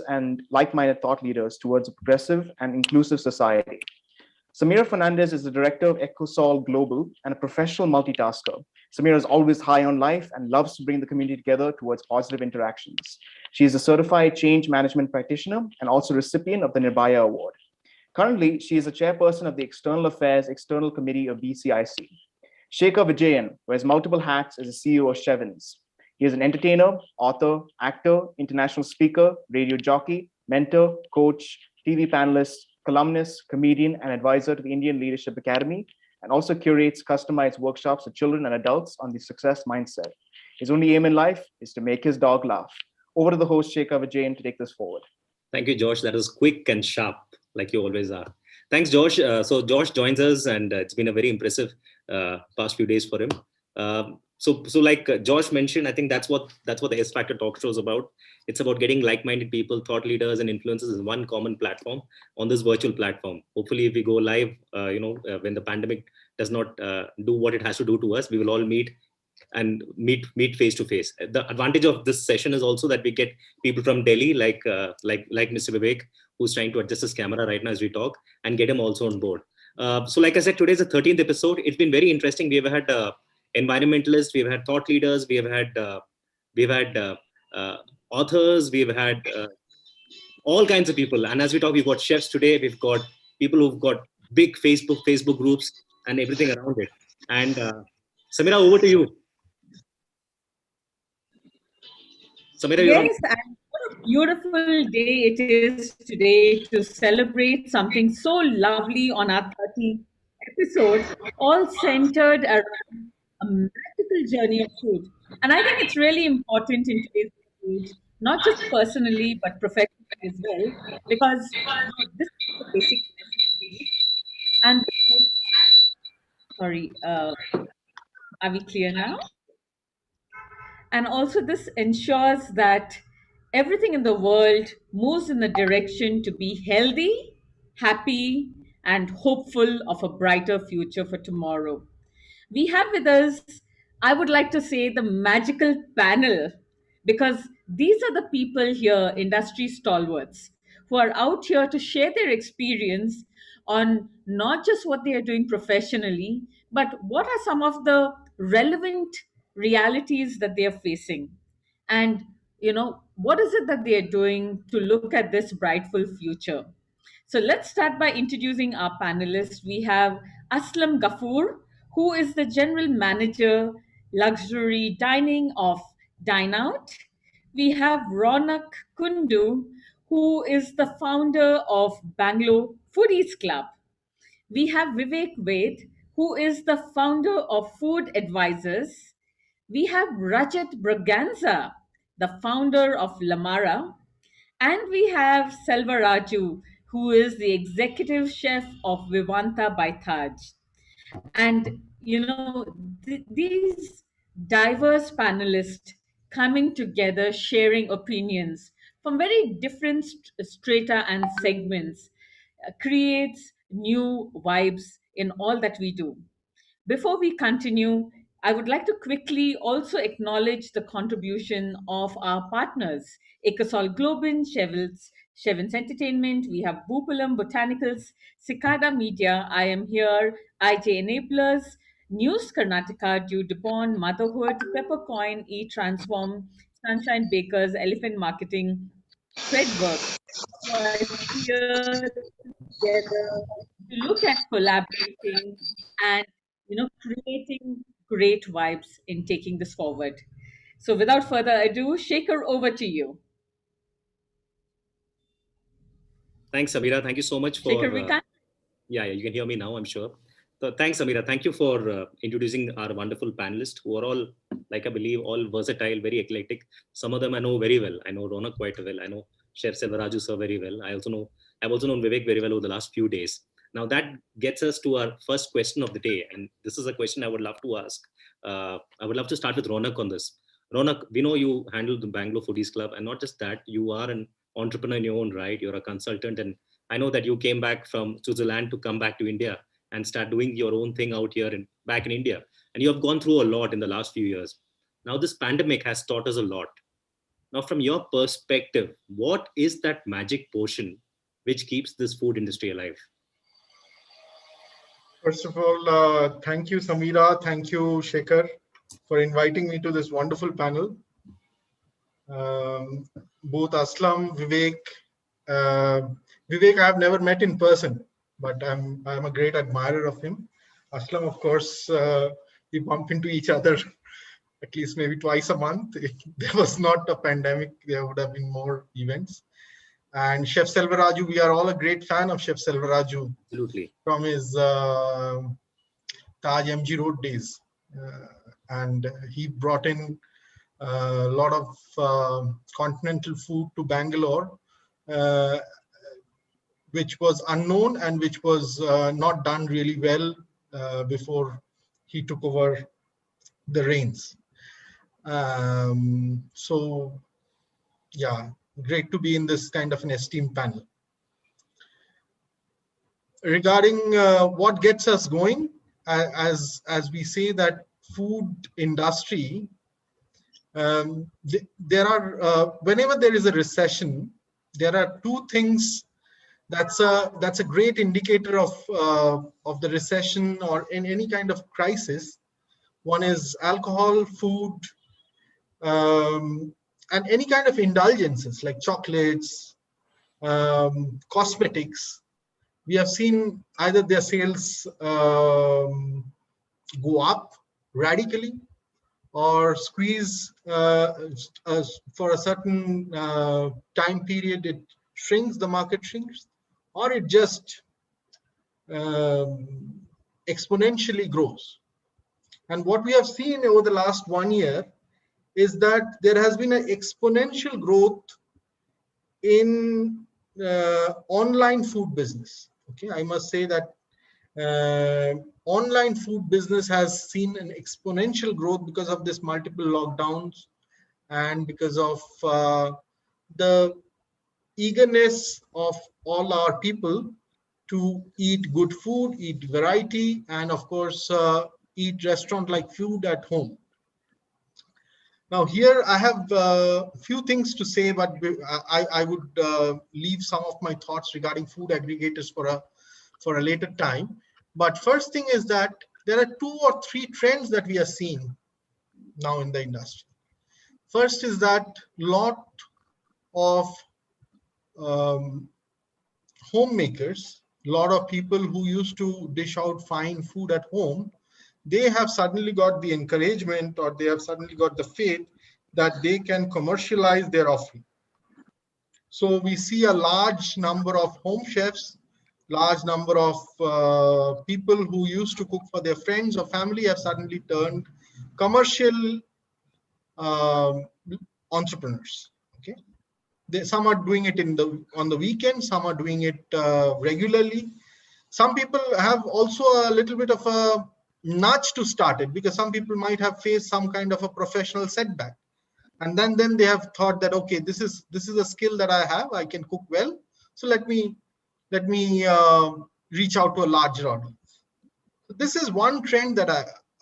and like-minded thought leaders towards a progressive and inclusive society. Samira Fernandez is the director of Ecosol Global and a professional multitasker. Samira is always high on life and loves to bring the community together towards positive interactions. She is a certified change management practitioner and also recipient of the Nirbhaya Award. Currently, she is a chairperson of the External Affairs External Committee of BCIC. Shekhar Vijayan wears multiple hats as the CEO of Shevins. He is an entertainer, author, actor, international speaker, radio jockey, mentor, coach, TV panelist, columnist, comedian, and advisor to the Indian Leadership Academy, and also curates customized workshops for children and adults on the success mindset. His only aim in life is to make his dog laugh. Over to the host, Shekhar Vijayan, to take this forward. Thank you, Josh. That was quick and sharp, like you always are. Thanks, Josh. So Josh joins us, and it's been a very impressive past few days for him. So like Josh mentioned, I think that's what the TheSfactor talk show is about. It's about getting like-minded people, thought leaders, and influencers in one common platform on this virtual platform. Hopefully, if we go live, when the pandemic does not do what it has to do to us, we will all meet face to face. The advantage of this session is also that we get people from Delhi, like Mr. Vivek, who's trying to adjust his camera right now as we talk, and get him also on board. So like I said, today's the 13th episode. It's been very interesting. We've had environmentalists, we've had thought leaders, we've had authors, we've had all kinds of people. And as we talk, we've got chefs today. We've got people who've got big Facebook groups and everything around it. And Samira, over to you. Samira, yes, and what a beautiful day it is today to celebrate something so lovely on our 30th episode, all centered around a magical journey of food. And I think it's really important in today's age, not just personally, but professionally as well, because this is the basic necessity. And sorry, are we clear now? And also, this ensures that everything in the world moves in the direction to be healthy, happy, and hopeful of a brighter future for tomorrow. We have with us, I would like to say, the magical panel, because these are the people here, industry stalwarts, who are out here to share their experience on not just what they are doing professionally, but what are some of the relevant realities that they are facing. And, what is it that they are doing to look at this brightful future? So let's start by introducing our panelists. We have Aslam Ghafoor, who is the General Manager, Luxury Dining of Dine Out. We have Ronak Kundu, who is the founder of Bangalore Foodies Club. We have Vivek Ved, who is the founder of Food Advisors. We have Rajat Braganza, the founder of Lamara. And we have Selva Raju, who is the executive chef of Vivanta by Taj. And, these diverse panelists coming together, sharing opinions from very different strata and segments creates new vibes in all that we do. Before we continue, I would like to quickly also acknowledge the contribution of our partners, Ecosol Globin, Shevins Entertainment, we have Boopalam Botanicals, Cicada Media, I Am Here, IJ Enablers, News Karnataka, Dew Dupont, Motherhood, Peppercoin, E-Transform, Sunshine Bakers, Elephant Marketing, Threadwork, who are here together to look at collaborating and creating great vibes in taking this forward. So without further ado, Shekhar, over to you. Thanks, Samira. Thank you so much for... Shekhar, we can... Yeah, you can hear me now, I'm sure. So thanks, Samira. Thank you for introducing our wonderful panelists, who are all, like I believe, all versatile, very eclectic. Some of them I know very well. I know Ronak quite well. I know Chef Selvaraju sir very well. I've also known Vivek very well over the last few days. Now that gets us to our first question of the day. And this is a question I would love to ask. I would love to start with Ronak on this. Ronak, we know you handle the Bangalore Foodies Club, and not just that, you are an entrepreneur in your own right. You're a consultant. And I know that you came back from Switzerland to come back to India and start doing your own thing out here and back in India. And you have gone through a lot in the last few years. Now this pandemic has taught us a lot. Now, from your perspective, what is that magic potion which keeps this food industry alive? First of all, thank you, Samira. Thank you, Shekhar, for inviting me to this wonderful panel. Both Aslam, uh, Vivek, I have never met in person, but I'm a great admirer of him. Aslam, of course, we bump into each other at least maybe twice a month. If there was not a pandemic, there would have been more events. And Chef Selvaraju, we are all a great fan of Chef Selvaraju. Absolutely. From his Taj MG Road days. And he brought in a lot of continental food to Bangalore, which was unknown and which was not done really well before he took over the reins. So, yeah, great to be in this kind of an esteemed panel. Regarding what gets us going, as we say that food industry, there are whenever there is a recession, there are two things that's a great indicator of the recession or in any kind of crisis. One is alcohol, food, and any kind of indulgences like chocolates, cosmetics. We have seen either their sales go up radically or squeeze for a certain time period. It shrinks, the market shrinks, or it just exponentially grows. And what we have seen over the last 1 year is that there has been an exponential growth in online food business. Okay, I must say that online food business has seen an exponential growth because of this multiple lockdowns and because of the eagerness of all our people to eat good food, eat variety, and of course eat restaurant-like food at home. Now here I have a few things to say, but I would leave some of my thoughts regarding food aggregators for a later time. But first thing is that there are 2 or 3 trends that we are seeing now in the industry. First is that lot of homemakers, a lot of people who used to dish out fine food at home, they have suddenly got the encouragement or they have suddenly got the faith that they can commercialize their offering. So we see a large number of home chefs, large number of people who used to cook for their friends or family have suddenly turned commercial entrepreneurs. Okay, some are doing it on the weekend, some are doing it regularly. Some people have also a little bit of a nudge to start it because some people might have faced some kind of a professional setback, and then they have thought that, okay, this is a skill that I have, I can cook well, so let me reach out to a larger audience. So this is one trend that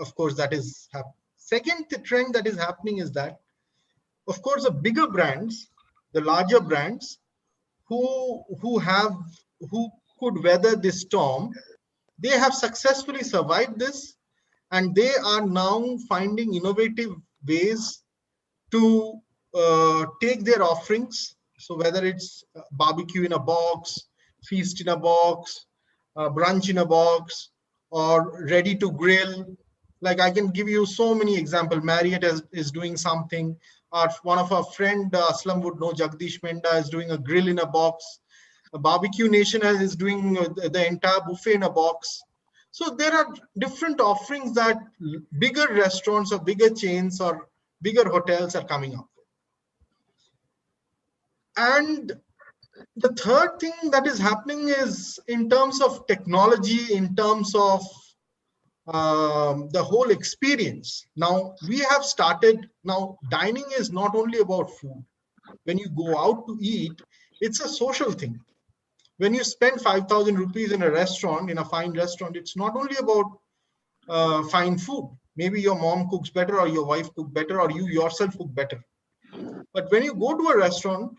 of course that is happening. Second trend that is happening is that, of course, the bigger brands, the larger brands who could weather this storm, they have successfully survived this, and they are now finding innovative ways to take their offerings. So whether it's barbecue in a box, feast in a box, brunch in a box, or ready to grill. Like I can give you so many examples. Marriott is doing something. One of our friend Aslam would know, Jagdish Menda is doing a grill in a box. A Barbecue Nation is doing the entire buffet in a box. So there are different offerings that bigger restaurants or bigger chains or bigger hotels are coming up with. And the third thing that is happening is in terms of technology, in terms of the whole experience. Now we have started, now dining is not only about food. When you go out to eat, it's a social thing. When you spend 5,000 rupees in a restaurant, in a fine restaurant, it's not only about fine food. Maybe your mom cooks better or your wife cooks better or you yourself cook better. But when you go to a restaurant,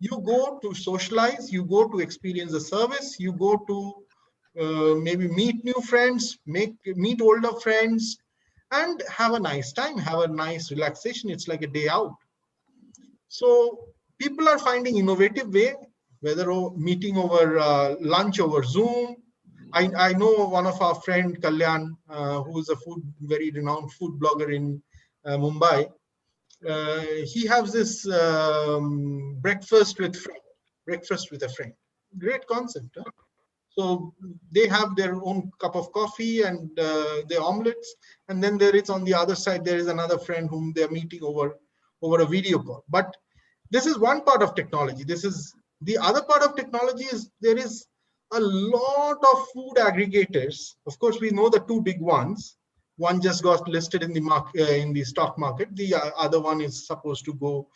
you go to socialize, you go to experience the service, you go to maybe meet new friends, meet older friends, and have a nice time, have a nice relaxation. It's like a day out. So people are finding innovative way, whether meeting over lunch over Zoom. I know one of our friend Kalyan, who is a very renowned food blogger in Mumbai. He has this breakfast with a friend. Great concept. Huh? So they have their own cup of coffee and their omelets, and then there is on the other side there is another friend whom they are meeting over a video call. But this is one part of technology. This is the other part of technology is there is a lot of food aggregators. Of course, we know the two big ones. One just got listed in the market in the stock market. The other one is supposed to go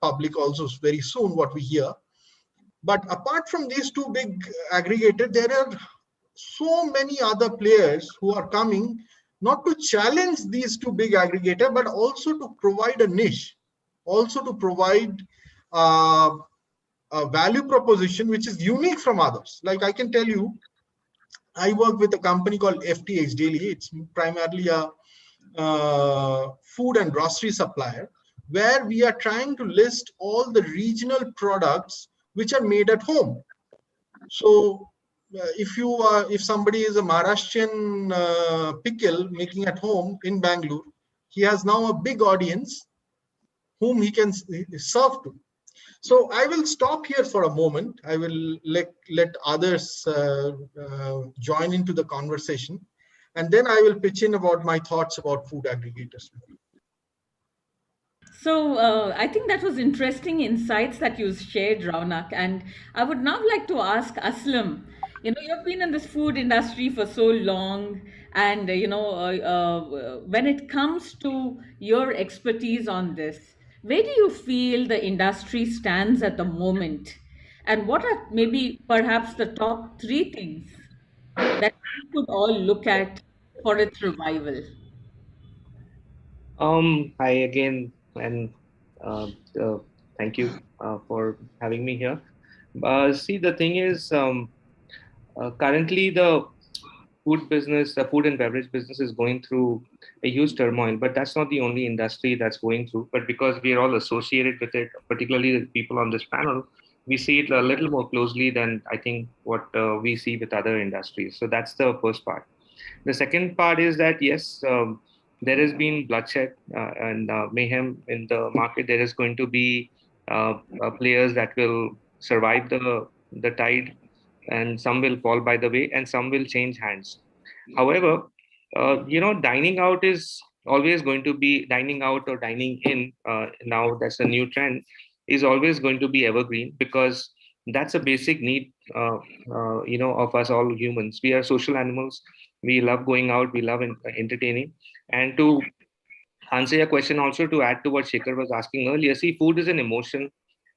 public also very soon. What we hear. But apart from these two big aggregators, there are so many other players who are coming not to challenge these two big aggregators, but also to provide a niche, also to provide uh, a value proposition which is unique from others. Like I can tell you, I work with a company called FTH Daily. It's primarily a food and grocery supplier, where we are trying to list all the regional products which are made at home. So if somebody is a Maharashtrian pickle making at home in Bangalore, he has now a big audience whom he can serve to. So I will stop here for a moment. I will let others join into the conversation, and then I will pitch in about my thoughts about food aggregators. So I think that was interesting insights that you shared, Raunak. And I would now like to ask Aslam. You know, you've been in this food industry for so long, and when it comes to your expertise on this, where do you feel the industry stands at the moment, and what are maybe perhaps the top three things that we could all look at for its revival? Hi again, and uh, uh, thank you for having me here. See, the thing is, currently the food and beverage business is going through a huge turmoil, but that's not the only industry that's going through. But because we are all associated with it, particularly the people on this panel, we see it a little more closely than I think what we see with other industries. So that's the first part. The second part is that yes, there has been bloodshed and mayhem in the market. There is going to be players that will survive the tide, and some will fall by the way, and some will change hands. However, dining out is always going to be dining out or dining in. Now that's a new trend. Is always going to be evergreen because that's a basic need, of us all humans. We are social animals. We love going out. We love entertaining. And to answer your question, also to add to what Shekhar was asking earlier, see, food is an emotion,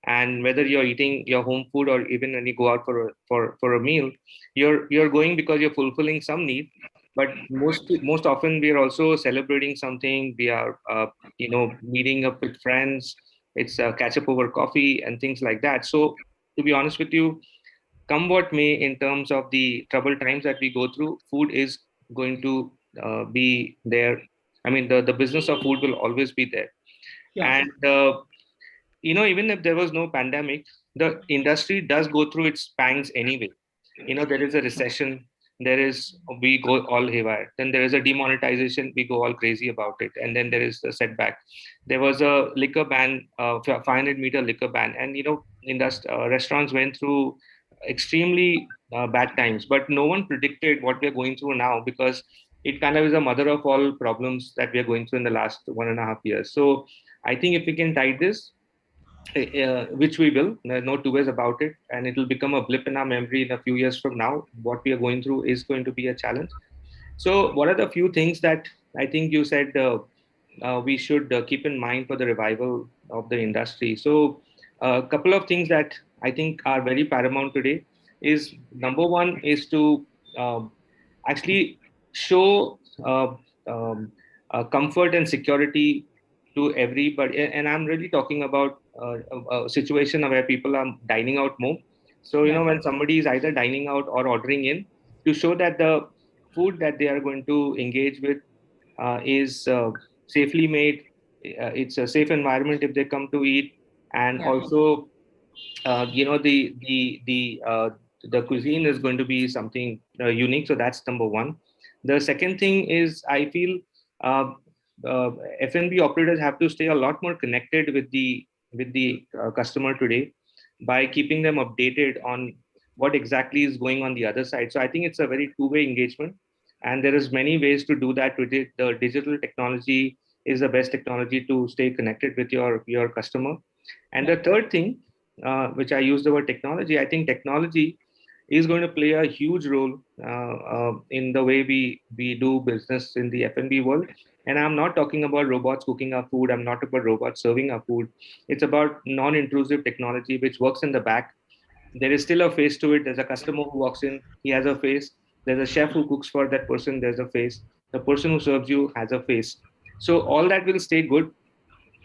and whether you're eating your home food or even when you go out for a meal, you're going because you're fulfilling some need. But most often we are also celebrating something. We are meeting up with friends. It's catch up over coffee and things like that. So to be honest with you, come what may, in terms of the troubled times that we go through, food is going to be there. I mean, the business of food will always be there. Yeah. And even if there was no pandemic, the industry does go through its pangs anyway. There is a recession, we go all haywire. Then there is a demonetization, we go all crazy about it. And then there is a setback. There was a liquor ban, 500-meter liquor ban. And, restaurants went through extremely bad times, but no one predicted what we're going through now, because it kind of is a mother of all problems that we are going through in the last 1.5 years. So I think if we can tide this, which we will, no two ways about it, and it will become a blip in our memory in a few years from now. What we are going through is going to be a challenge. So, what are the few things that I think you said we should keep in mind for the revival of the industry? So, a couple of things that I think are very paramount today is, number one is to actually show comfort and security to everybody. And I'm really talking about a situation where people are dining out more. So, Yeah. when somebody is either dining out or ordering in, to show that the food that they are going to engage with is safely made, it's a safe environment if they come to eat, and Yeah. also the cuisine is going to be something unique. So that's number one. The second thing is, I feel uh, uh, F&B operators have to stay a lot more connected with the customer today, by keeping them updated on what exactly is going on the other side. So I think it's a very two-way engagement, and there is many ways to do that with it. The digital technology is the best technology to stay connected with your customer. And Yeah. the third thing, which I use the word technology, I think technology is going to play a huge role in the way we do business in the F&B world. And I'm not talking about robots cooking our food. I'm not about robots serving our food. It's about non-intrusive technology which works in the back. There is still a face to it. There's a customer who walks in, he has a face. There's a chef who cooks for that person, there's a face. The person who serves you has a face. So all that will stay good,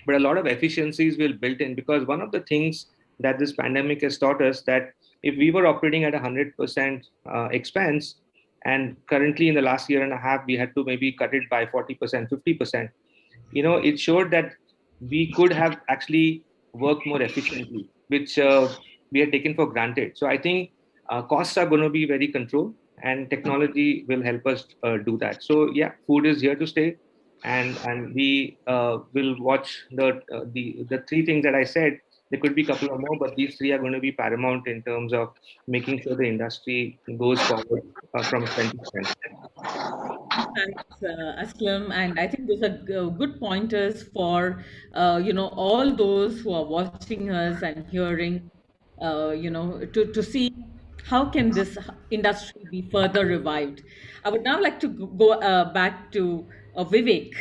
but a lot of efficiencies will built in, because one of the things that this pandemic has taught us, that if we were operating at 100% expense, and currently in the last year and a half we had to maybe cut it by 40%, 50%, it showed that we could have actually worked more efficiently, which we had taken for granted. So I think costs are going to be very controlled, and technology will help us do that. So yeah, food is here to stay, and we will watch the three things that I said. There could be a couple of more, but these three are going to be paramount in terms of making sure the industry goes forward from strength to strength. Thanks, Aslam. And I think those are good pointers for all those who are watching us and hearing, to see how can this industry be further revived. I would now like to go back to Vivek.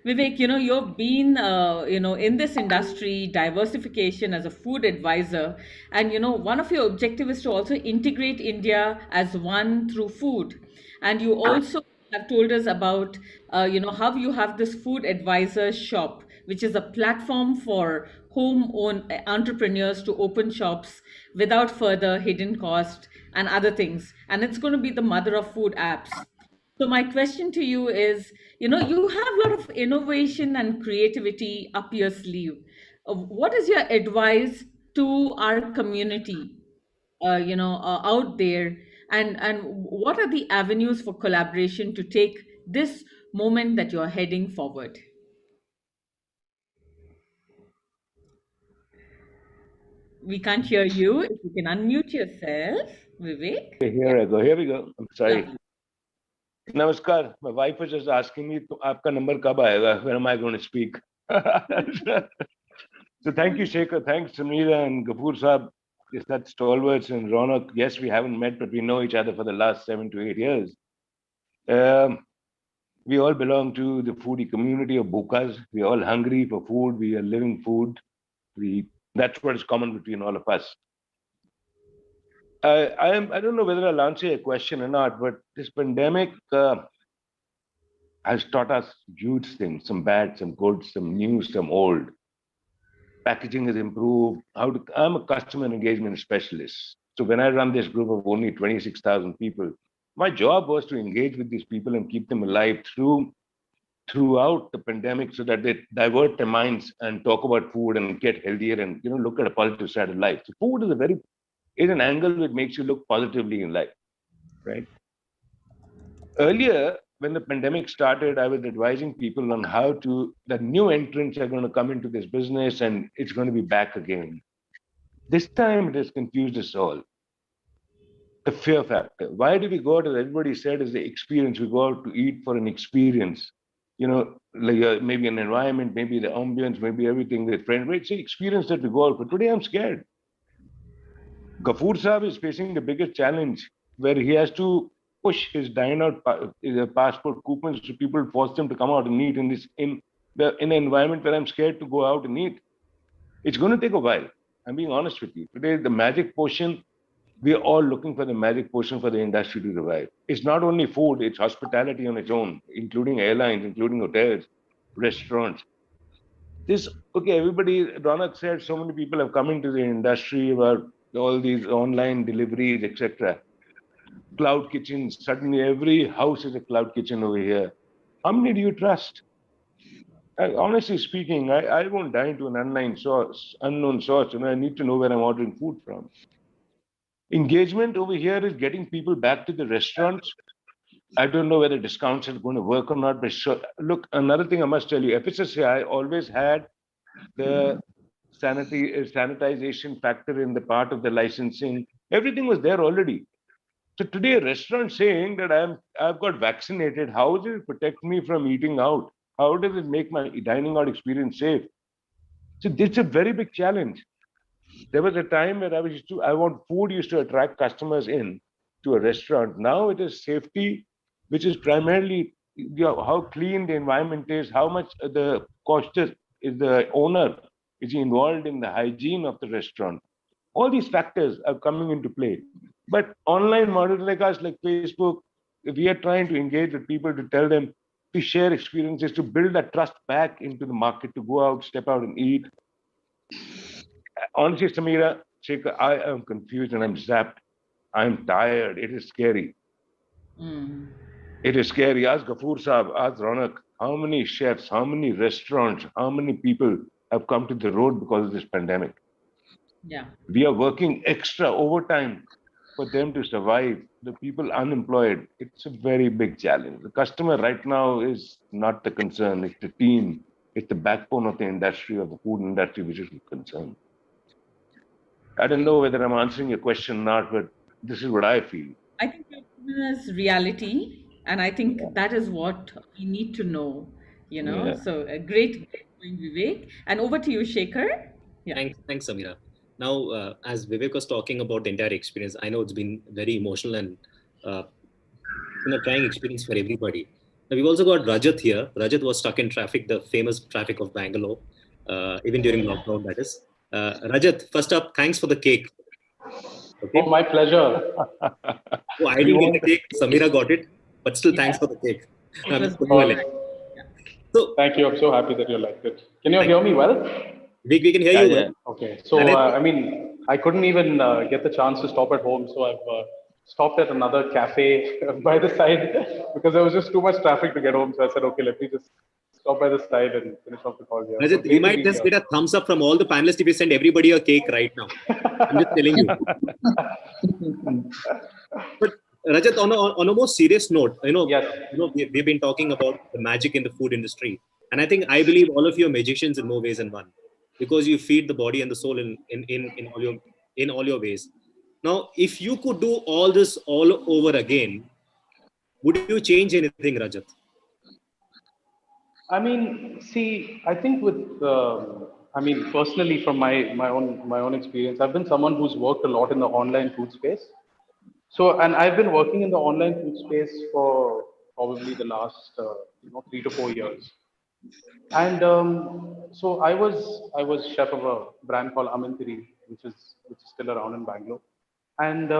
Vivek, you've been, in this industry, diversification as a food advisor, and one of your objectives is to also integrate India as one through food. And you also have told us about, how you have this food advisor shop, which is a platform for home-owned entrepreneurs to open shops without further hidden cost and other things. And it's going to be the mother of food apps. So my question to you is, you have a lot of innovation and creativity up your sleeve. What is your advice to our community, out there, and what are the avenues for collaboration to take this moment that you're heading forward? We can't hear you. If you can unmute yourself, Vivek. Okay, Yeah, here we go. I'm sorry. lovely. Namaskar. My wife was just asking me, "तो आपका number कब आएगा? When am I going to speak?" So thank you, Shekhar. Thanks, Samira and Gafur Saab. Yes, that's stalwarts and Ronak. Yes, we haven't met, but we know each other for the last 7 to 8 years. Um, we all belong to the foodie community of Bukas. We're all hungry for food. We are living food. That's what is common between all of us. I don't know whether I'll answer your question or not, but this pandemic has taught us huge things, some bad, some good, some new, some old. Packaging has improved. I'm a customer engagement specialist. So when I run this group of only 26,000 people, my job was to engage with these people and keep them alive throughout the pandemic, so that they divert their minds and talk about food and get healthier and look at a positive side of life. So food is an angle that makes you look positively in life, right? Earlier, when the pandemic started, I was advising people on the new entrants are going to come into this business and it's going to be back again. This time it has confused us all. The fear factor. Why do we go out, as everybody said, is the experience. We go out to eat for an experience. Like maybe an environment, maybe the ambience, maybe everything with friends. It's the experience that we go out for. Today I'm scared. Gafur Saab is facing the biggest challenge, where he has to push his dine out passport coupons to people, force them to come out and eat in an environment where I'm scared to go out and eat. It's going to take a while. I'm being honest with you. Today, the magic potion, we're all looking for the magic potion for the industry to revive. It's not only food, it's hospitality on its own, including airlines, including hotels, restaurants. This, okay, everybody, Ronak said so many people have come into the industry about all these online deliveries, etc. Cloud kitchens, suddenly every house is a cloud kitchen over here. How many do you trust? Honestly speaking, I won't dine to an unknown source, I need to know where I'm ordering food from. Engagement over here is getting people back to the restaurants. I don't know whether discounts are going to work or not, but sure. Look, another thing I must tell you, FSSAI always had the sanitization factor in the part of the licensing. Everything was there already. So today, a restaurant saying that I've got vaccinated, how does it protect me from eating out? How does it make my dining out experience safe? So it's a very big challenge. There was a time where I want food used to attract customers in to a restaurant. Now it is safety, which is primarily how clean the environment is, how much the cautious is the owner, is he involved in the hygiene of the restaurant. All these factors are coming into play. But online models like us, like Facebook, we are trying to engage with people to tell them to share experiences, to build that trust back into the market, to go out, step out and eat. Honestly, Samira, Shekhar, I am confused and I'm zapped. I'm tired. It is scary. Mm. It is scary. Ask Ghafoor Saab, ask Ronak, how many chefs, how many restaurants, how many people have come to the road because of this pandemic? Yeah. We are working extra overtime for them to survive. The people unemployed, it's a very big challenge. The customer right now is not the concern, it's the team, it's the backbone of the industry, of the food industry, which is the concern. I don't know whether I'm answering your question or not, but this is what I feel. I think you've given us reality, and I think that is what we need to know, you know. Yeah. So a great point, Vivek. And over to you, Shekhar. Yeah. Thanks, Samira. Now, as Vivek was talking about the entire experience, I know it's been very emotional and uh, trying experience for everybody. Now, we've also got Rajat here. Rajat was stuck in traffic, the famous traffic of Bangalore, even during lockdown. That is. Rajat, first up, thanks for the cake. Oh, Okay. my pleasure. Oh, I We didn't get the want cake. Samira got it, but still, thanks Yeah, for the cake. it was Mr. Oh, very Noel. nice. Yeah. So, thank you. I'm so happy that you liked it. Can you thank hear me well? we can hear yeah, you well. yeah. Okay. And So, I I mean, I couldn't even get the chance to stop at home. So I've stopped at another cafe by the side because there was just too much traffic to get home. So I said, okay, let me just stop by the side and finish off the call here. So Rajat, we great to might be just here. get a thumbs up from all the panelists if we send everybody a cake right now. I'm just telling you. But Rajat, on a more serious note, Yes. we've been talking about the magic in the food industry, and I believe all of you are magicians in more ways than one, because you feed the body and the soul in all your ways. Now, if you could do all this all over again, would you change anything, Rajat? I mean, see, I think I mean, personally, from my own experience, I've been someone who's worked a lot in the online food space. So, and I've been working in the online food space for probably the last 3 to 4 years. And so I was chef of a brand called Amintiri, which is still around in Bangalore. And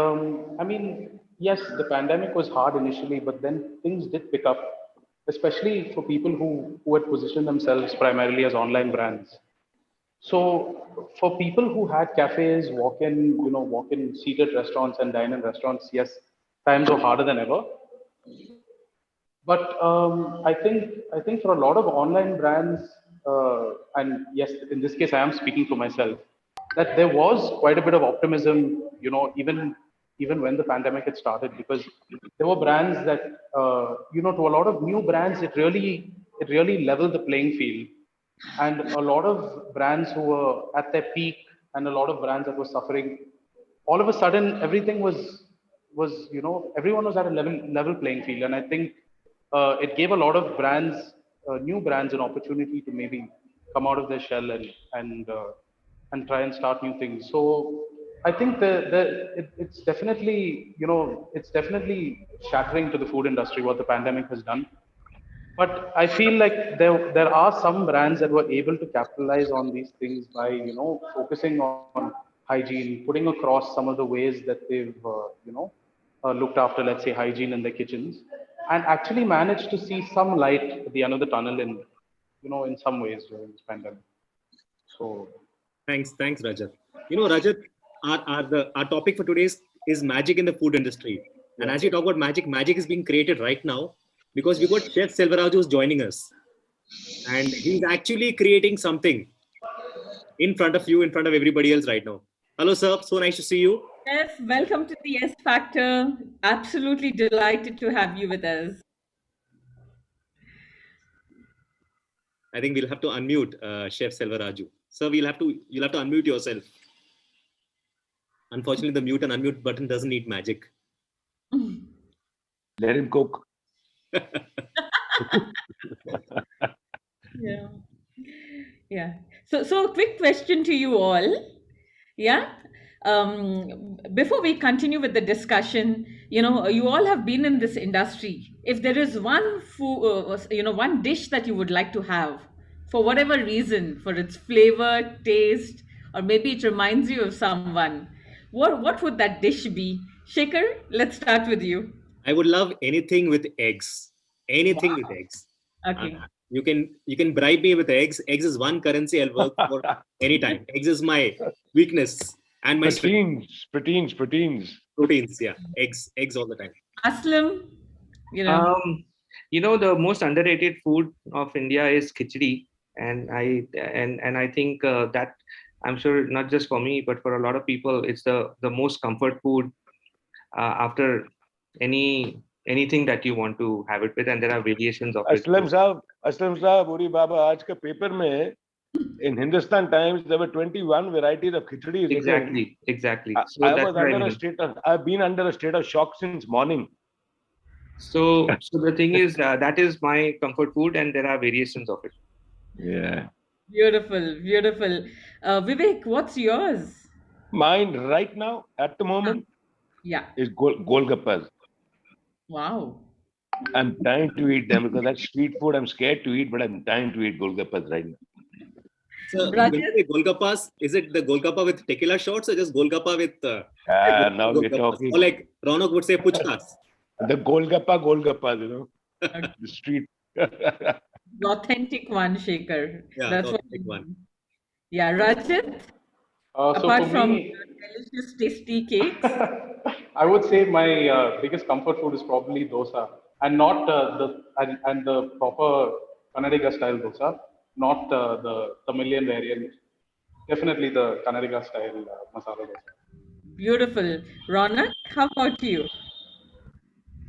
I mean, yes, the pandemic was hard initially, but then things did pick up, especially for people who had positioned themselves primarily as online brands. So for people who had cafes, walk-in seated restaurants and dine-in restaurants, yes, times were harder than ever. But I think for a lot of online brands, and yes, in this case, I am speaking for myself, that there was quite a bit of optimism, even when the pandemic had started, because there were brands that, to a lot of new brands, it really leveled the playing field, and a lot of brands who were at their peak, and a lot of brands that were suffering, all of a sudden everything was everyone was at a level playing field. And I think it gave a lot of brands, new brands, an opportunity to maybe come out of their shell and try and start new things. So I think it's definitely shattering to the food industry what the pandemic has done. But I feel like there are some brands that were able to capitalize on these things by focusing on hygiene, putting across some of the ways that they've looked after, let's say, hygiene in their kitchens, and actually managed to see some light at the end of the tunnel in some ways during this pandemic. So Thanks, Rajat. Rajat, our topic for today is magic in the food industry. And as you talk about magic is being created right now because we got Chef Selvaraj who's joining us. And he's actually creating something in front of you, in front of everybody else right now. Hello, sir. So nice to see you. Chef, welcome to the S Factor. Absolutely delighted to have you with us. I think we'll have to unmute Chef Selvaraju. Sir, you'll have to unmute yourself. Unfortunately, the mute and unmute button doesn't need magic. Let him cook. Yeah. Yeah. So a quick question to you all. Yeah. Before we continue with the discussion, you all have been in this industry. If there is one food, one dish that you would like to have for whatever reason, for its flavor, taste, or maybe it reminds you of someone, what would that dish be? Shaker, let's start with you. I would love anything with eggs. Anything with eggs. Okay. You can bribe me with eggs. Eggs is one currency I'll work for anytime. Eggs is my weakness and my proteins. Proteins, yeah. Eggs all the time. Aslam, the most underrated food of India is khichdi, and I think that I'm sure not just for me, but for a lot of people, it's the most comfort food after anything that you want to have it with, and there are variations of it. Aslam Saab, Uri Baba, aaj ka paper mein, in Hindustan Times, there were 21 varieties of khichdi. Exactly. So I've been under a state of shock since morning. So the thing is, that is my comfort food, and there are variations of it. Yeah. Beautiful. Vivek, what's yours? Mine right now, at the moment, is Golgappas. Wow. I'm dying to eat them because that's street food. I'm scared to eat, but I'm dying to eat Golgappas right now. So, when you say Golgappas, is it the Golgappa with tequila shots or just Golgappa with... now we're talking. Or like Ronak would say, puchkas. The Golgappas, the street. The authentic one, Shaker. Yeah, that's the authentic one. Yeah, Rajat? Apart from delicious, tasty cakes? I would say my biggest comfort food is probably dosa, and not the proper Kannadiga style dosa, not the Tamilian variant. Definitely the Kannadiga style masala dosa. Beautiful. Ronak, how about you?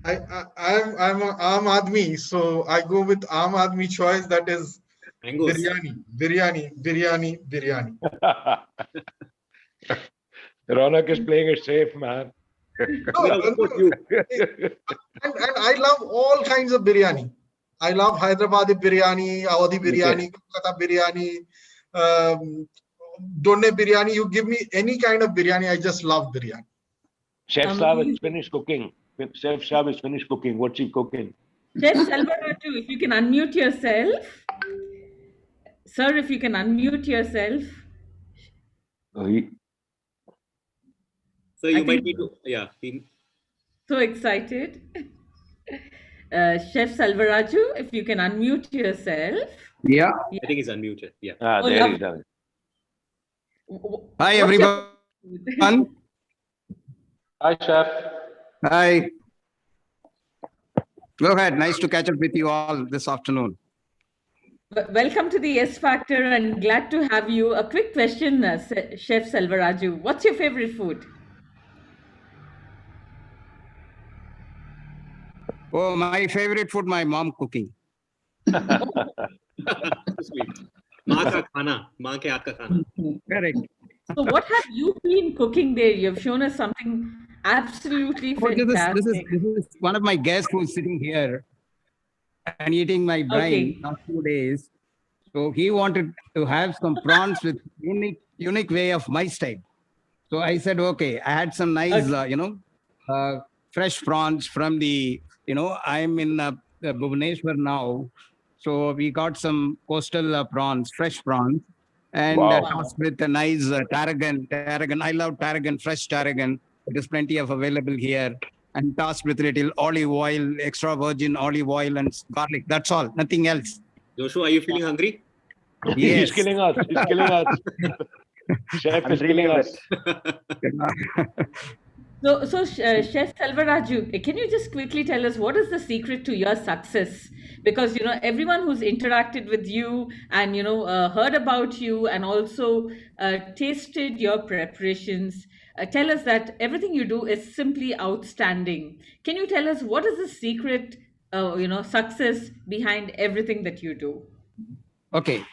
I'm a Aam Aadmi, so I go with Aam Aadmi choice, that is biryani. Ronak is playing it safe, man. And I love all kinds of biryani. I love Hyderabadi biryani, Awadhi biryani, Kolkata biryani, Donne biryani. You give me any kind of biryani, I just love biryani. Chef Saab is finished cooking. Chef Saab is finished cooking. What's he cooking? Chef Selvaraju, if you can unmute yourself. Sir, if you can unmute yourself. So you might need to, So excited. Chef Selvaraju, if you can unmute yourself. Yeah. I think he's unmuted. Yeah. There he is. Hi, everyone. Hi, Chef. Hi. Go ahead. Nice to catch up with you all this afternoon. Welcome to the S Factor and glad to have you. A quick question, Chef Selvaraju. What's your favorite food? Oh, my favorite food, my mom cooking. Sweet. Maa ka khana. Maa ke haath ka khana. Correct. So what have you been cooking there? You've shown us something absolutely fantastic. This is one of my guests who's sitting here and eating my brain last 2 days. So he wanted to have some prawns with unique way of my style. So I said, okay. I had some nice, fresh prawns from the, I'm in Bhubaneswar now. So we got some coastal prawns, fresh prawns. And tossed with a nice tarragon. I love tarragon, fresh tarragon. There's plenty of available here. And tossed with little olive oil, extra virgin olive oil and garlic. That's all, nothing else. Joshua, are you feeling hungry? He's Yes. killing us. He's killing us. Chef I'm is killing dreaming of us. it. So, Chef Selvaraju, can you just quickly tell us what is the secret to your success? Because everyone who's interacted with you and heard about you and also tasted your preparations tell us that everything you do is simply outstanding. Can you tell us what is the secret, success behind everything that you do? Okay.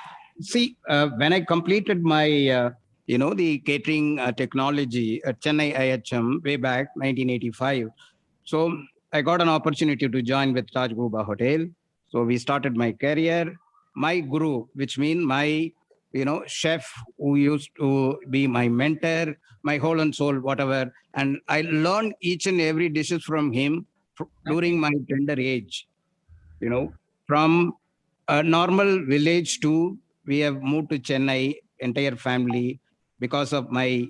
See, when I completed my, the catering technology at Chennai IHM way back 1985, so I got an opportunity to join with Taj Guba Hotel. So we started my career. My guru, which means my, chef who used to be my mentor, my whole and soul, whatever. And I learned each and every dishes from him during my tender age, from a normal village to we have moved to Chennai, entire family, because of my,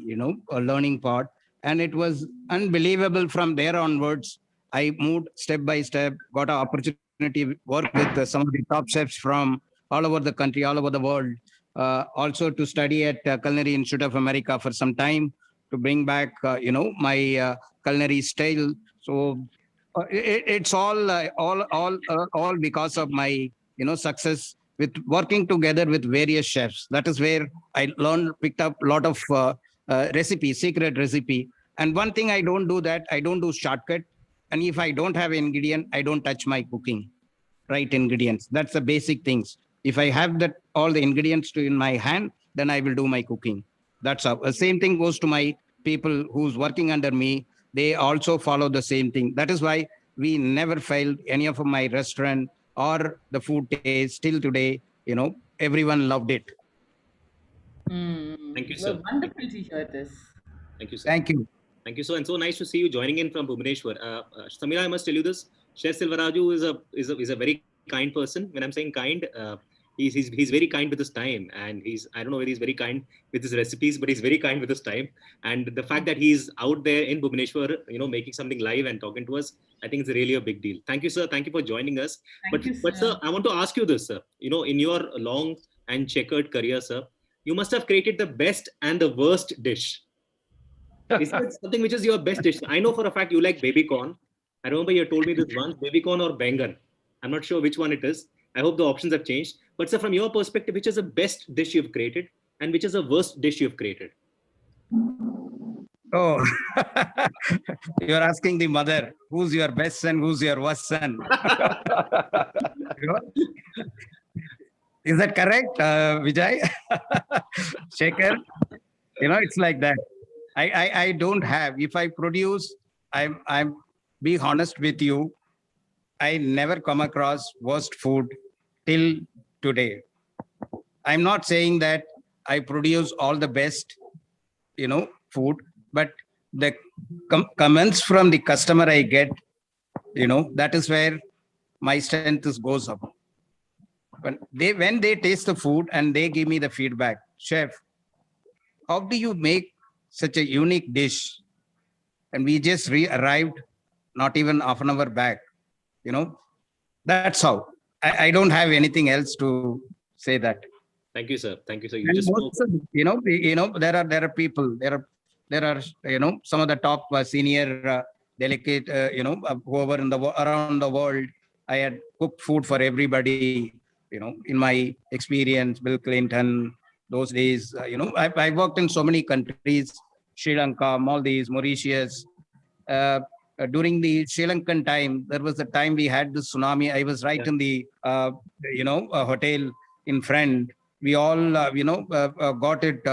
learning part. And it was unbelievable from there onwards. I moved step by step, got an opportunity to work with some of the top chefs from all over the country, all over the world. Also to study at Culinary Institute of America for some time to bring back, my culinary style. So it's all because of my success with working together with various chefs. That is where I learned, picked up a lot of recipe, secret recipe. And one thing I don't do, that I don't do shortcut. And if I don't have ingredient, I don't touch my cooking. Right ingredients. That's the basic things. If I have that all the ingredients to in my hand, then I will do my cooking. That's how. The same thing goes to my people who's working under me. They also follow the same thing. That is why we never failed any of my restaurant or the food taste till today. Everyone loved it. Thank you, Well, sir. wonderful to hear this. Thank you, sir. Thank you. Thank you, so and so nice to see you joining in from Bhubaneswar. Samira, I must tell you this: Chef Silvaraju is a very kind person. When I'm saying kind, he's very kind with his time, and I don't know whether he's very kind with his recipes, but he's very kind with his time. And the fact that he's out there in Bhubaneswar, making something live and talking to us, I think it's really a big deal. Thank you, sir. Thank you for joining us. Thank you, But sir, I want to ask you this, sir. In your long and checkered career, sir, you must have created the best and the worst dish. Is there something which is your best dish? I know for a fact you like baby corn. I remember you told me this once, baby corn or bengan. I'm not sure which one it is. I hope the options have changed. But sir, from your perspective, which is the best dish you've created and which is the worst dish you've created? Oh, you're asking the mother, who's your best son, who's your worst son? Is that correct, Vijay? Shekhar? It's like that. I don't have. If I produce, I'm be honest with you. I never come across worst food till today. I'm not saying that I produce all the best, food, but the comments from the customer I get, that is where my strength goes up. When they taste the food and they give me the feedback, chef, how do you make such a unique dish? And we just arrived not even half an hour back. That's how. I don't have anything else to say that. Thank you, sir. Thank you, sir. You And just spoke. there are people. There are some of the top senior delegate whoever around the world. I had cooked food for everybody. In my experience, Bill Clinton, those days. I worked in so many countries: Sri Lanka, Maldives, Mauritius. During the Sri Lankan time, there was a time we had the tsunami. I was right in the hotel in front. We all got it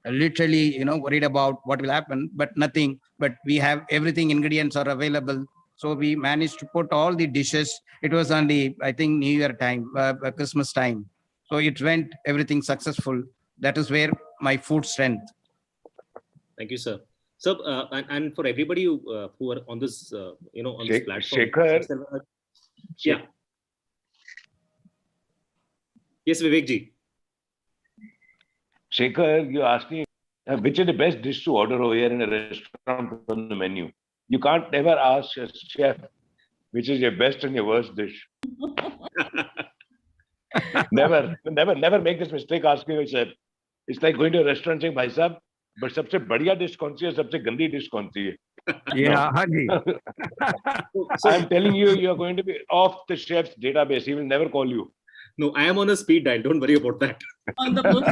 literally worried about what will happen, but nothing. But we have everything, ingredients are available, so we managed to put all the dishes. It was on the, I think, New Year time, Christmas time, so it went everything successful. That is where my food strength. Thank you, sir. So, and for everybody who are on this, on this platform. Shekhar. Yeah. Yes, Vivek ji. Shekhar, you're asking which is the best dish to order over here in a restaurant on the menu. You can't ever ask a chef which is your best and your worst dish. never make this mistake asking a chef. It's like going to a restaurant saying, "Bhai sahab, but सबसे बढ़िया dish कौन सी है, सबसे गंदी dish कौन सी है?" Yeah, Haji. I'm telling you, you are going to be off the chef's database. He will never call you. No, I am on a speed dial. Don't worry about that. On the most.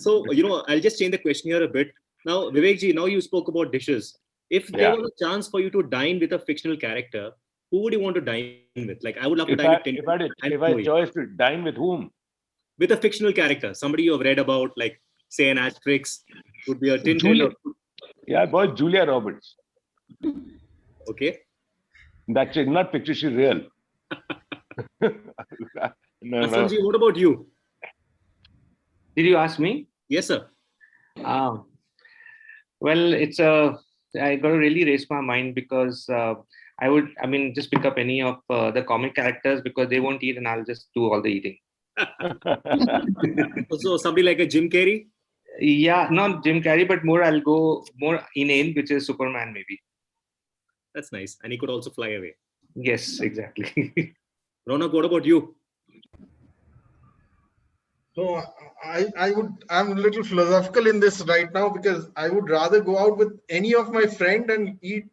So I'll just change the question here a bit. Now, Vivekji, now you spoke about dishes. If there was a chance for you to dine with a fictional character, who would you want to dine with? Like, I would love to dine with Tintin. If I had choice to dine with whom? With a fictional character, somebody you have read about, like, say, an Asterix, would be a Tintin. Julia. Yeah, boy, Julia Roberts. Okay. That's it, not picture, she's real. No. Aslamji, what about you? Did you ask me? Yes, sir. Well, I got to really raise my mind because just pick up any of the comic characters because they won't eat and I'll just do all the eating. So somebody like a Jim Carrey? Yeah, not Jim Carrey, but I'll go more inane, which is Superman maybe. That's nice. And he could also fly away. Yes, exactly. Ronak, what about you? So I'm a little philosophical in this right now because I would rather go out with any of my friend and eat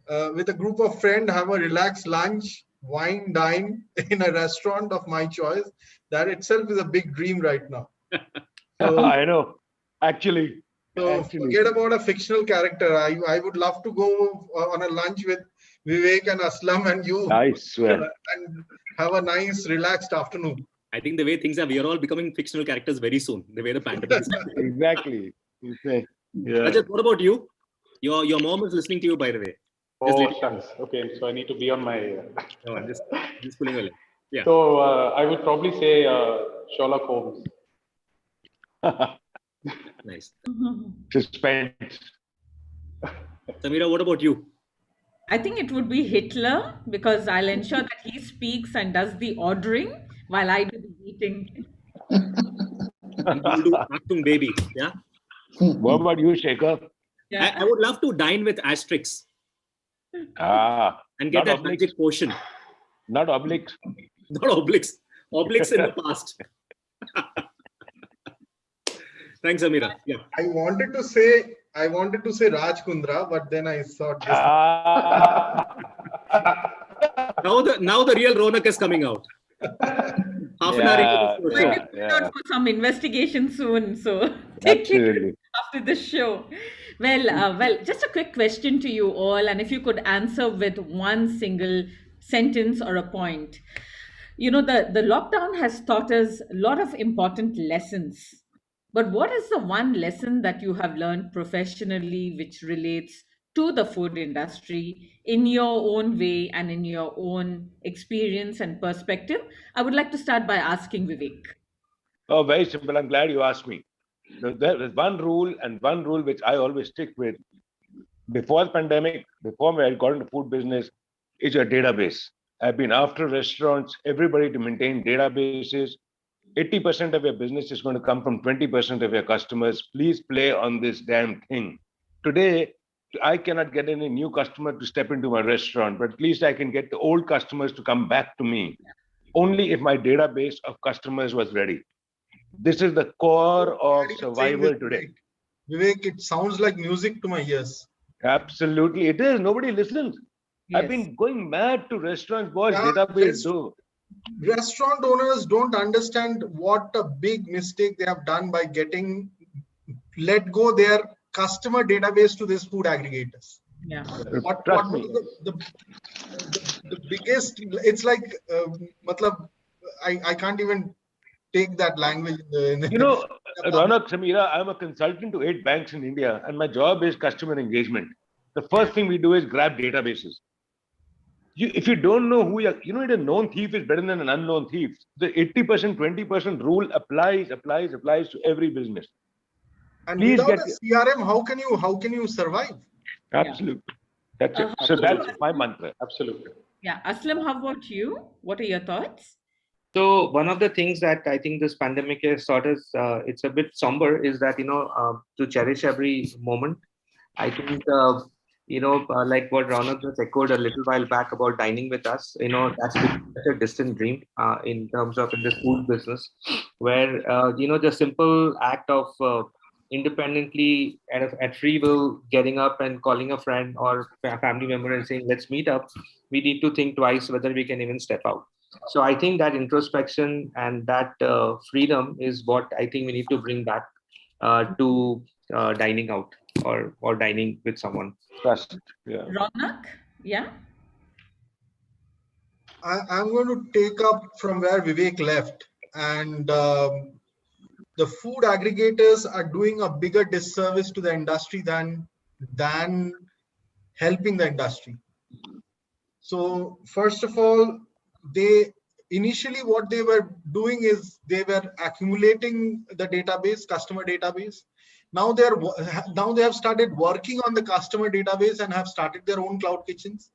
with a group of friends, have a relaxed lunch, wine, dine in a restaurant of my choice. That itself is a big dream right now. So, I know. Actually. Forget about a fictional character. I would love to go on a lunch with Vivek and Aslam and you. I swear. And have a nice, relaxed afternoon. I think the way things are, we are all becoming fictional characters very soon. The way the pandemic is. Exactly. Okay. Yeah. Rajat, what about you? Your mom is listening to you, by the way. Oh, thanks. Okay, so I need to be on my. No, I'm just pulling a leg. Yeah. So I would probably say Sherlock Holmes. Nice. Suspense. Samira, what about you? I think it would be Hitler because I'll ensure that he speaks and does the ordering while I do the eating. And you'll do Achtung Baby, yeah? What about you, Shekhar? Yeah. I would love to dine with Asterix. And get that magic potion. Not Obelix. Not Obelix. Obelix in the past. Thanks, Amira. Yeah. I wanted to say Raj Kundra, but then I thought Now the real Ronak is coming out. Half an hour into the show. We're for some investigation soon, so take it after the show. Well, just a quick question to you all, and if you could answer with one single sentence or a point. The lockdown has taught us a lot of important lessons. But what is the one lesson that you have learned professionally which relates to the food industry in your own way and in your own experience and perspective? I would like to start by asking Vivek. Oh, very simple. I'm glad you asked me. There is one rule which I always stick with. Before the pandemic, before I got into food business, is your database. I've been after restaurants, everybody to maintain databases. 80% of your business is going to come from 20% of your customers. Please play on this damn thing. Today, I cannot get any new customer to step into my restaurant, but at least I can get the old customers to come back to me. Only if my database of customers was ready. This is the core of survival today. Vivek, it sounds like music to my ears. Absolutely, it is. Nobody listens. Yes. I've been going mad to restaurants, boys. Database do. Restaurant owners don't understand what a big mistake they have done by let go their customer database to these food aggregators. Yeah. Trust me. The biggest, it's like, I can't even take that language. Ronak, Samira, I'm a consultant to 8 banks in India, and my job is customer engagement. The first thing we do is grab databases. If you don't know who a known thief is better than an unknown thief. The 80%, 20% rule applies to every business. And without a CRM, how can you survive? Absolutely. That's it. So that's my mantra. Absolutely. Yeah. Aslam, how about you? What are your thoughts? So one of the things that I think this pandemic has taught us, it's a bit somber, is that, to cherish every moment. I think like what Ronak just echoed a little while back about dining with us, that's become such a distant dream in terms of in this food business, where, the simple act of independently at free will getting up and calling a friend or family member and saying, let's meet up, we need to think twice whether we can even step out. So I think that introspection and that freedom is what I think we need to bring back to dining out or dining with someone. Trust. Yeah. Ronak, yeah. I'm going to take up from where Vivek left, and the food aggregators are doing a bigger disservice to the industry than helping the industry. So first of all, they initially what they were doing is they were accumulating the database, customer database. Now they have started working on the customer database and have started their own cloud kitchens.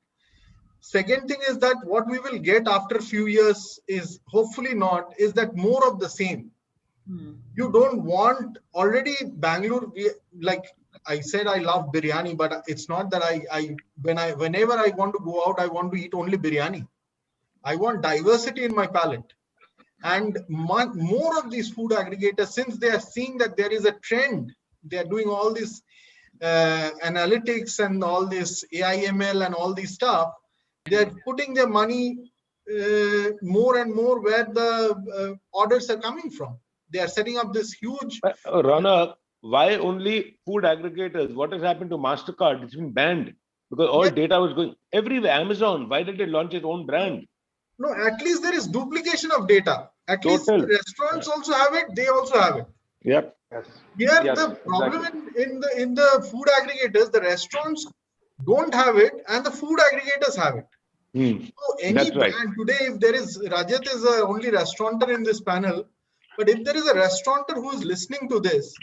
Second thing is that what we will get after a few years is hopefully not is that more of the same. You don't want already Bangalore. Like I said, I love biryani, but it's not that whenever I want to go out, I want to eat only biryani. I want diversity in my palate. And more of these food aggregators, since they are seeing that there is a trend, they are doing all this analytics and all this AIML and all these stuff. They're putting their money more and more where the orders are coming from. They are setting up this huge. Rana, why only food aggregators? What has happened to MasterCard? It's been banned because all data was going everywhere. Amazon, why did they launch its own brand? No, at least there is duplication of data. At least the restaurants also have it. They also have it. Yep. Here the problem in the food aggregators, the restaurants don't have it, and the food aggregators have it. So any brand today, if there is Rajat is the only restaurateur in this panel, but if there is a restaurateur who is listening to this,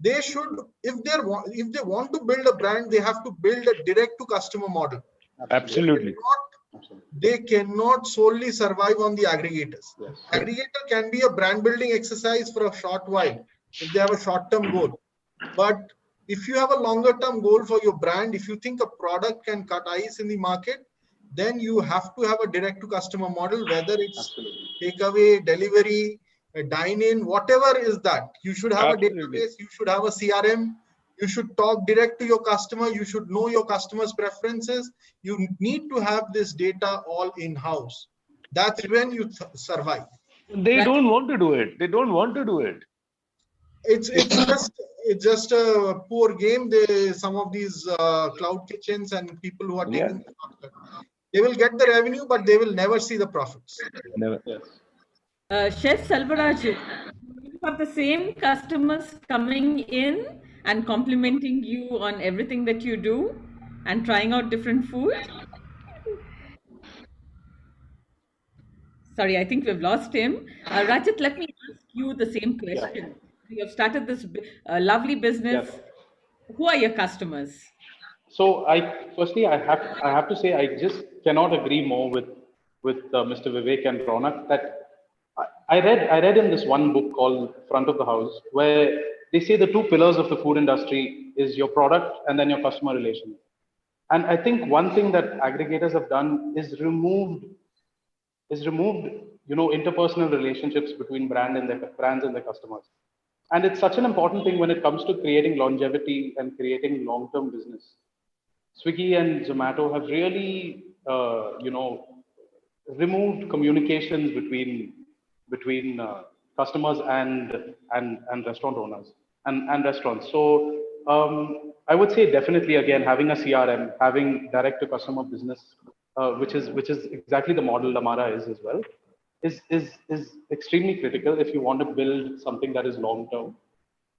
they should, if they want to build a brand, they have to build a direct to customer model. Absolutely. They cannot solely survive on the aggregators. Yes. Aggregator can be a brand building exercise for a short while if they have a short-term goal. But if you have a longer-term goal for your brand, if you think a product can cut ice in the market, then you have to have a direct-to-customer model, whether it's takeaway, delivery, dine-in, whatever is that. You should have a database, you should have a CRM, you should talk direct to your customer, you should know your customer's preferences. You need to have this data all in-house. That's when you survive. They don't want to do it. They don't want to do it. It's just a poor game. Some of these cloud kitchens and people who are taking they will get the revenue, but they will never see the profits. Never. Chef Selvaraju, you have the same customers coming in and complimenting you on everything that you do and trying out different food? Sorry, I think we've lost him. Rajat, let me ask you the same question. You have started this lovely business. Who are your customers? So firstly I have to say I just cannot agree more with Mr. Vivek and Ronak that I read in this one book called Front of the House, where they say the two pillars of the food industry is your product and then your customer relation. And I think one thing that aggregators have done is removed interpersonal relationships between brands and their customers. And it's such an important thing when it comes to creating longevity and creating long-term business. Swiggy and Zomato have really, removed communications between customers and restaurant owners and restaurants. So I would say definitely again having a CRM, having direct to customer business, which is exactly the model Amara is as well, is extremely critical if you want to build something that is long term.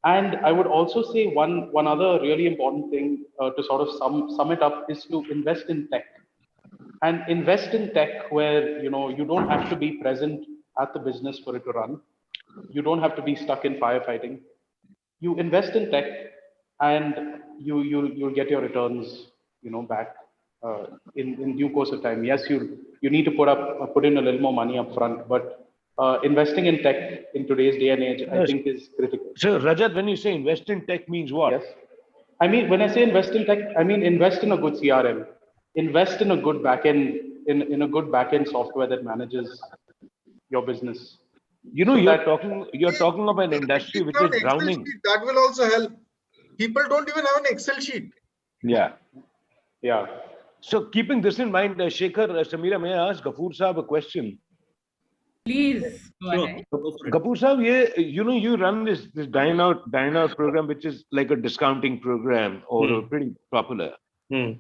And I would also say one other really important thing to sort of sum it up is to invest in tech. And invest in tech where you don't have to be present at the business for it to run. You don't have to be stuck in firefighting. You invest in tech, and you'll get your returns back in due course of time. Yes, you need to put in a little more money up front, but investing in tech in today's day and age, I think, is critical. So Rajat, when you say invest in tech means what? Yes. I mean, when I say invest in tech, I mean invest in a good CRM, invest in a good backend, in a good backend software that manages your business, You know, so that you're talking of an At industry least which on is Excel drowning. sheet, that will also help. People don't even have an Excel sheet. Yeah. yeah. So keeping this in mind, Shekhar, Samira, may I ask Ghafoor Saab a question? Please go Sure. ahead. Go for it. Ghafoor Saab, you know, you run this dine out program, which is like a discounting program or pretty popular. Hmm.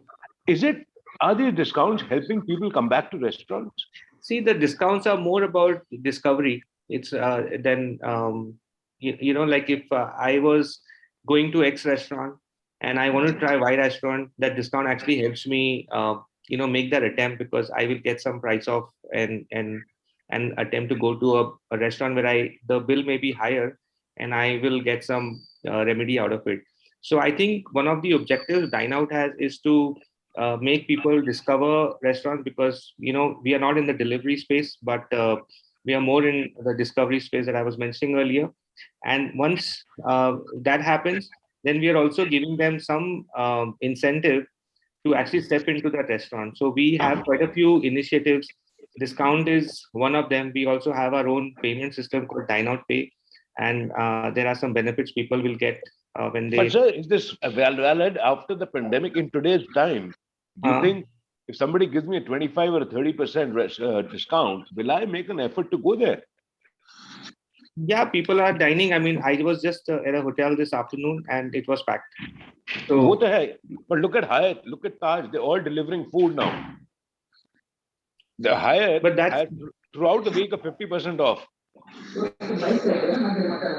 Is it? Are these discounts helping people come back to restaurants? See, the discounts are more about discovery. It's then you know, like if I was going to X restaurant and I want to try Y restaurant, that discount actually helps me you know, make that attempt, because I will get some price off and attempt to go to a restaurant where the bill may be higher and I will get some remedy out of it. So I think one of the objectives Dine Out has is to make people discover restaurants, because you know, we are not in the delivery space, but we are more in the discovery space that I was mentioning earlier. And once that happens, then we are also giving them some incentive to actually step into that restaurant. So we have quite a few initiatives. Discount is one of them. We also have our own payment system called Dine Out Pay, and there are some benefits people will get when But they. sir, is this valid after the pandemic in today's time? Do you Uh, think if somebody gives me a 25 or a 30% discount, will I make an effort to go there? Yeah, people are dining. I mean, I was just at a hotel this afternoon and it was packed. What So, the heck? But look at Hyatt, look at Taj, they're all delivering food now. The Hyatt but that's, has throughout the week a 50% off.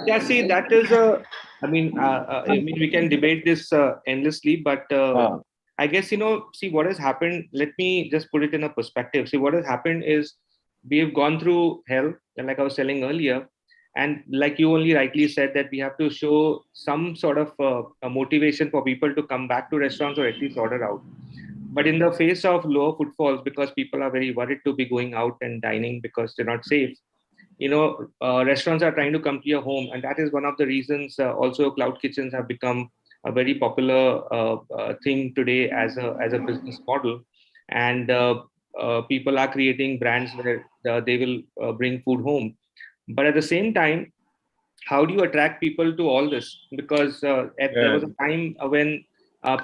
yeah, see, that is a, I mean, we can debate this endlessly, but Ah, I guess, you know, see what has happened. Let me just put it in a perspective. See, what has happened is we have gone through hell, and like I was telling earlier, and like you only rightly said, that we have to show some sort of a motivation for people to come back to restaurants or at least order out. But in the face of lower footfalls, because people are very worried to be going out and dining because they're not safe, you know, restaurants are trying to come to your home, and that is one of the reasons also cloud kitchens have become a very popular thing today as a business model. And people are creating brands where they will bring food home. But at the same time, how do you attract people to all this? Because there yeah. was a time when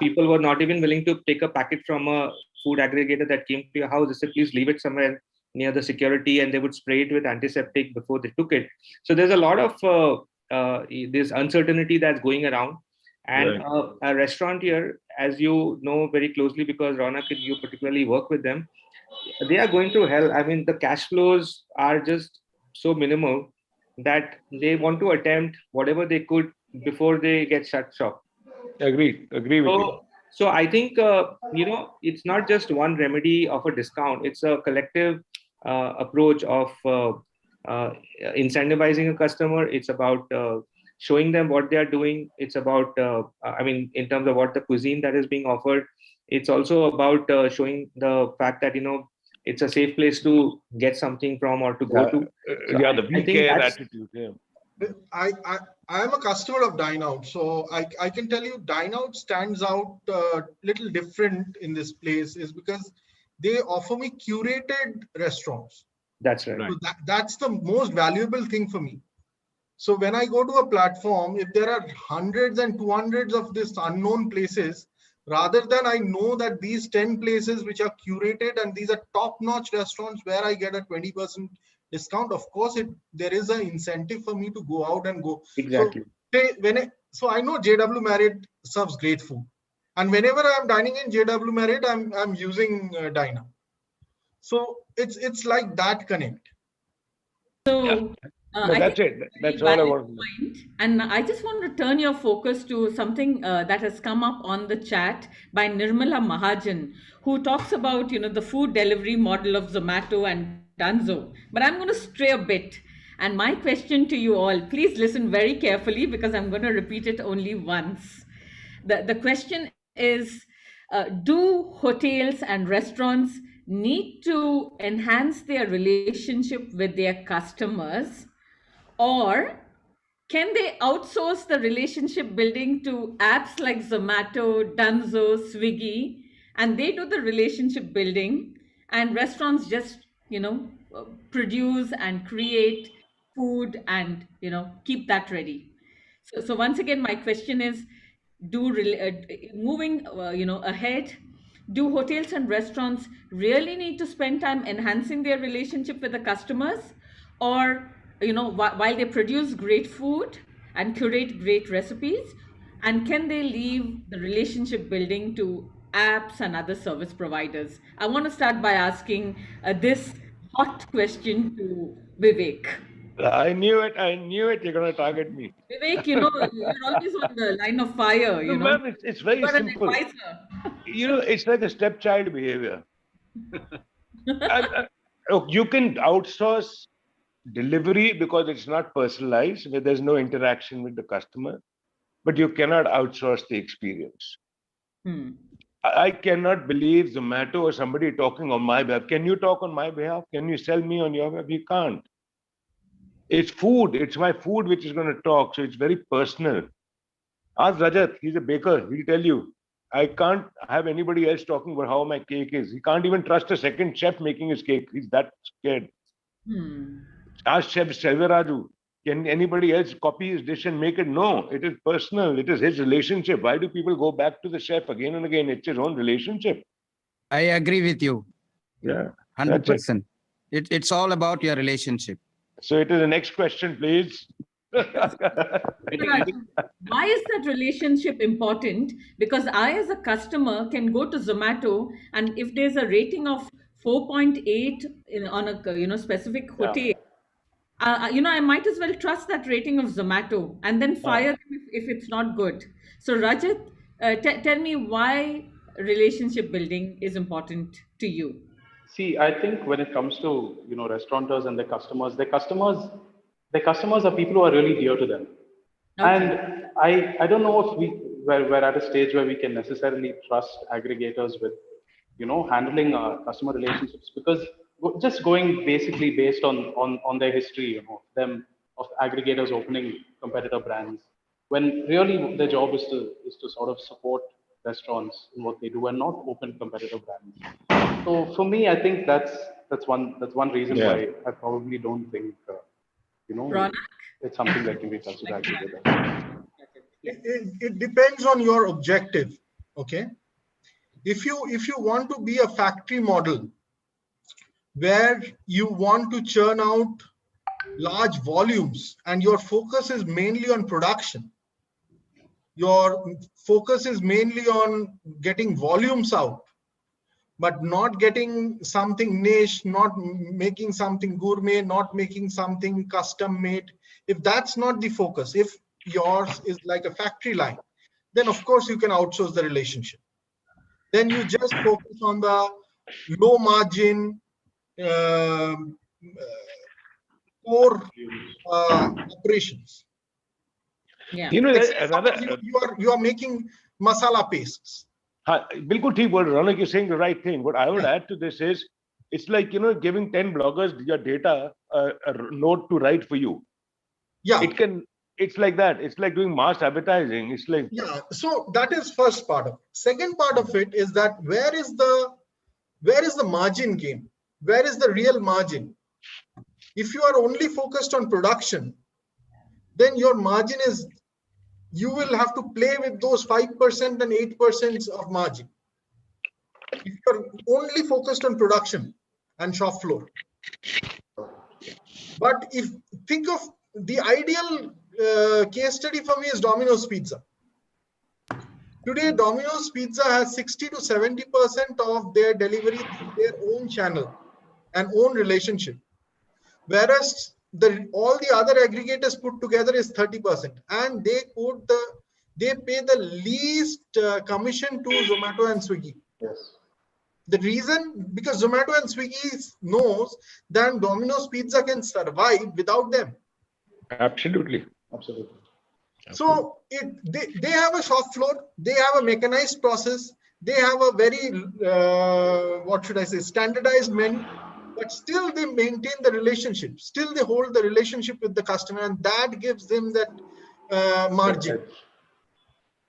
people were not even willing to take a packet from a food aggregator that came to your house. They said, please leave it somewhere near the security, and they would spray it with antiseptic before they took it. So there's a lot of this uncertainty that's going around. And Right. a restaurant here, as you know very closely, because Ronak and you particularly work with them, they are going through hell. I mean, the cash flows are just so minimal that they want to attempt whatever they could before they get shut shop. Agree with you. So I think you know, it's not just one remedy of a discount. It's a collective approach of uh, incentivizing a customer. It's about showing them what they are doing. It's about I mean, in terms of what the cuisine that is being offered. It's also about showing the fact that, you know, it's a safe place to get something from or to go Yeah, to. So yeah, the I we think care that's attitude. Yeah. I, I I am a customer of Dine Out, so I can tell you Dine Out stands out little different in this place is because they offer me curated restaurants. that's right. Right. So that's the most valuable thing for me. So when I go to a platform, if there are hundreds and 200s of these unknown places, rather than I know that these 10 places which are curated and these are top-notch restaurants where I get a 20% discount, of course, there is an incentive for me to go out and go. So Exactly. so I know JW Marriott serves great food, and whenever I'm dining in JW Marriott, I'm using Dina. So it's like that connect. Yeah. So No, I think that's it. it's a That's very all I valid want to know. point. And I just want to turn your focus to something that has come up on the chat by Nirmala Mahajan, who talks about, you know, the food delivery model of Zomato and Dunzo. But I'm going to stray a bit. And my question to you all, please listen very carefully because I'm going to repeat it only once. The question is, do hotels and restaurants need to enhance their relationship with their customers, or can they outsource the relationship building to apps like Zomato, Dunzo, Swiggy, and they do the relationship building, and restaurants just, produce and create food and, keep that ready? So once again, my question is, moving, ahead, do hotels and restaurants really need to spend time enhancing their relationship with the customers, or while they produce great food and curate great recipes, and can they leave the relationship building to apps and other service providers? I want to start by asking this hot question to Vivek. I knew it. I knew it. You're going to target me. Vivek, you're always on the line of fire, No, ma'am, it's very You are an simple. advisor. It's like a stepchild behavior. Look, you can outsource delivery because it's not personalized, where there's no interaction with the customer, but you cannot outsource the experience. I cannot believe Zomato or somebody talking on my behalf. Can you talk on my behalf? Can you sell me on your behalf? You can't. It's food. It's my food which is going to talk. So it's very personal. Ask Rajat. He's a baker. He'll tell you. I can't have anybody else talking about how my cake is. He can't even trust a second chef making his cake. He's that scared. Ask Chef Selvaraju. Can anybody else copy his dish and make it? No, it is personal. It is his relationship. Why do people go back to the chef again and again? It's his own relationship. I agree with you. Yeah. 100%. It's all about your relationship. So it is the next question, please. Why is that relationship important? Because I, as a customer, can go to Zomato, and if there's a rating of 4.8 on a specific hotel, I might as well trust that rating of Zomato and then fire them if it's not good. So Rajat, tell me why relationship building is important to you. See, I think when it comes to restaurateurs and their customers are people who are really dear to them. Okay. And I don't know if we're at a stage where we can necessarily trust aggregators with handling our customer relationships, because just going basically based on their history, of aggregators opening competitor brands, when really their job is to sort of support restaurants in what they do and not open competitor brands. So for me, I think that's one reason why I probably don't think it's something that can be trusted aggregators. It depends on your objective. Okay, if you want to be a factory model where you want to churn out large volumes and your focus is mainly on production, your focus is mainly on getting volumes out, but not getting something niche, not making something gourmet, not making something custom made. If that's not the focus, if yours is like a factory line, then of course you can outsource the relationship. Then you just focus on the low margin core operations. Yeah. You are making masala pastes. Bilkul theek bol rahe ho, Ronak, you're saying the right thing. What I would add to this is, it's like giving 10 bloggers your data, a note to write for you. Yeah. It's like that. It's like doing mass advertising. It's like, yeah. So that is first part of it. Second part of it is that where is the margin game? Where is the real margin? If you are only focused on production, then your margin is, you will have to play with those 5% and 8% of margin. If you're only focused on production and shop floor. But think of the ideal case study for me is Domino's Pizza. Today, Domino's Pizza has 60 to 70% of their delivery through their own channel and own relationship. Whereas all the other aggregators put together is 30%, and they pay the least commission to Zomato and Swiggy. Yes. The reason, because Zomato and Swiggy knows that Domino's Pizza can survive without them. Absolutely. So they have a shop floor, they have a mechanized process, they have a very standardized menu. but still they maintain the relationship. Still they hold the relationship with the customer, and that gives them that margin.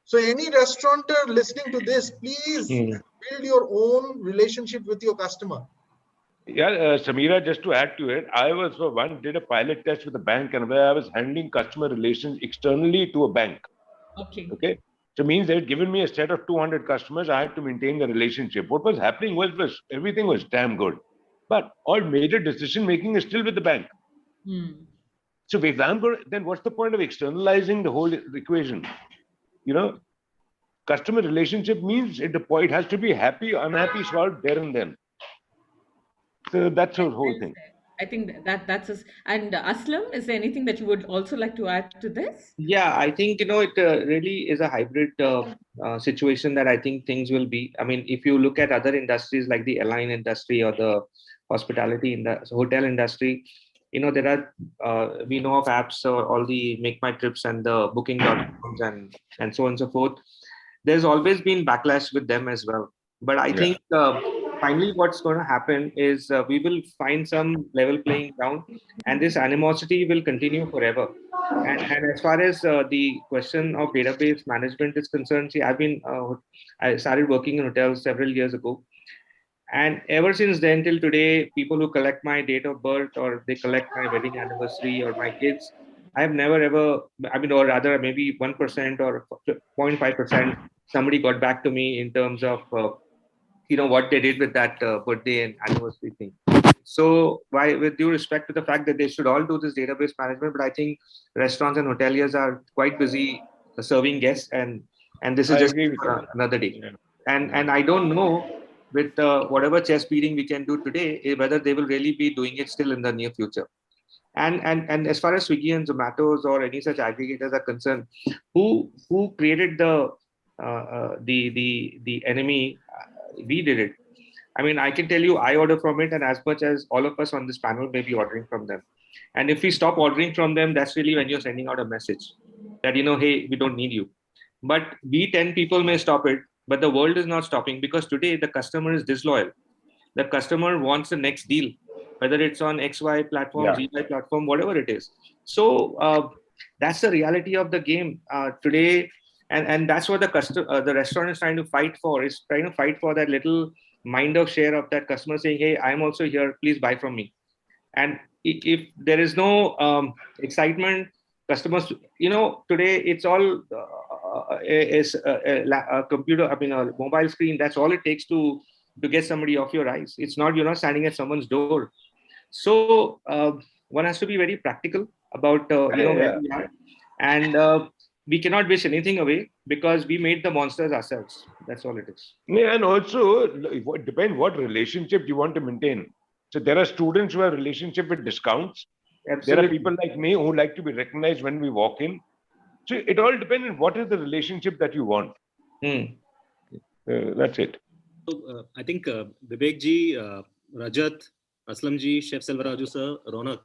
So any restaurateur listening to this, please build your own relationship with your customer. Yeah, Samira, just to add to it, I was for one did a pilot test with a bank, and where I was handling customer relations externally to a bank. Okay. Okay. So means they had given me a set of 200 customers. I had to maintain the relationship. What was happening was everything was damn good, but all major decision making is still with the bank. So if I'm going, then what's the point of externalizing the whole equation? You know, customer relationship means it has to be happy, unhappy solved there and then. So that's the whole thing. I think that's us. And Aslam, is there anything that you would also like to add to this? Yeah, I think it really is a hybrid situation that I think things will be. I mean, if you look at other industries like the airline industry or the hospitality in the hotel industry, there are we know of apps or all the Make My Trips and the Booking.coms and so on and so forth. There's always been backlash with them as well. But I think finally what's going to happen is we will find some level playing ground, and this animosity will continue forever. And as far as the question of database management is concerned, see, I started working in hotels several years ago. And ever since then till today, people who collect my date of birth or they collect my wedding anniversary or my kids, I have never ever, I mean, or rather maybe 1% or 0.5%, somebody got back to me in terms of, what they did with that birthday and anniversary thing. So, with due respect to the fact that they should all do this database management, but I think restaurants and hoteliers are quite busy serving guests, and this is just another day. And I don't know with whatever chess beating we can do today, whether they will really be doing it still in the near future. And as far as Swiggy and Zomatos or any such aggregators are concerned, who created the enemy? We did it. I mean, I can tell you, I order from it, and as much as all of us on this panel may be ordering from them. And if we stop ordering from them, that's really when you're sending out a message that, hey, we don't need you. But we 10 people may stop it, but the world is not stopping, because today the customer is disloyal. The customer wants the next deal, whether it's on XY platform, ZY platform, whatever it is. So that's the reality of the game today. And that's what the restaurant is trying to fight for, is trying to fight for that little mind of share of that customer saying, hey, I'm also here, please buy from me. And if there is no excitement, customers, today it's all a computer, I mean, a mobile screen. That's all it takes to get somebody off your eyes. It's not, you're not standing at someone's door. So one has to be very practical about, where we are. And we cannot wish anything away, because we made the monsters ourselves. That's all it is. Yeah, and also it depends what relationship you want to maintain. So there are students who have relationship with discounts. Absolutely. There are people like me who like to be recognized when we walk in. So it all depends on what is the relationship that you want. That's it. So I think Vivek ji, Rajat, Aslam ji, Chef Selvaraju sir, Ronak,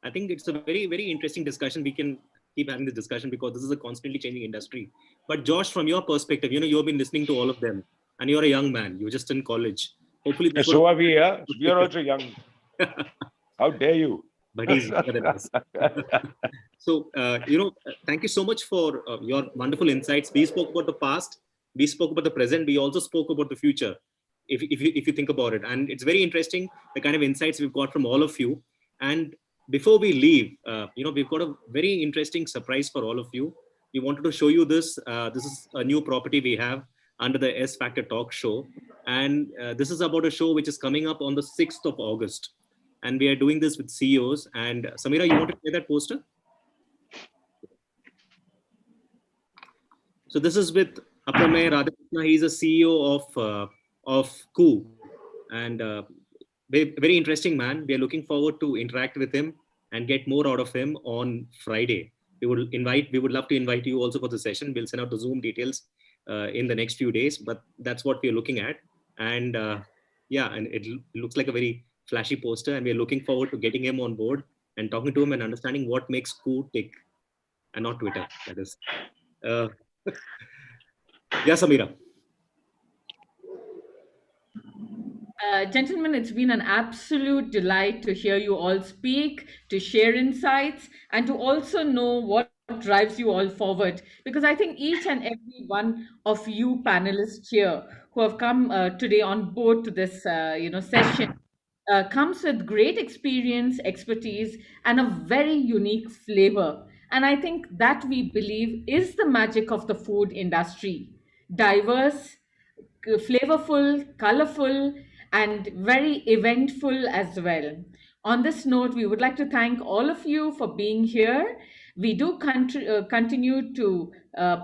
I think it's a very, very interesting discussion. We can keep having this discussion because this is a constantly changing industry. But Josh, from your perspective, you've been listening to all of them, and you're a young man. You're just in college. Hopefully, so are we. Yeah, we are also young. How dare you? But he's younger than us. So, thank you so much for your wonderful insights. We spoke about the past, we spoke about the present, we also spoke about the future, if you think about it. And it's very interesting, the kind of insights we've got from all of you. And before we leave, we've got a very interesting surprise for all of you. We wanted to show you this. This is a new property we have under the TheSfactor talk show. And this is about a show which is coming up on the 6th of August. And we are doing this with CEOs. And Samira, you want to play that poster? So this is with Apramey Radhakrishna. He's a CEO of Coup, and very interesting man. We are looking forward to interact with him and get more out of him on Friday. We would love to invite you also for the session. We'll send out the Zoom details in the next few days, but that's what we are looking at. And and it looks like a very flashy poster, and we are looking forward to getting him on board and talking to him and understanding what makes Coup tick, and not Twitter, that is. Yeah, Samira. Gentlemen, it's been an absolute delight to hear you all speak, to share insights, and to also know what drives you all forward. Because I think each and every one of you panelists here who have come today on board to this, session comes with great experience, expertise, and a very unique flavor. And I think that we believe is the magic of the food industry. Diverse, flavorful, colorful, and very eventful as well. On this note, we would like to thank all of you for being here. We do continue to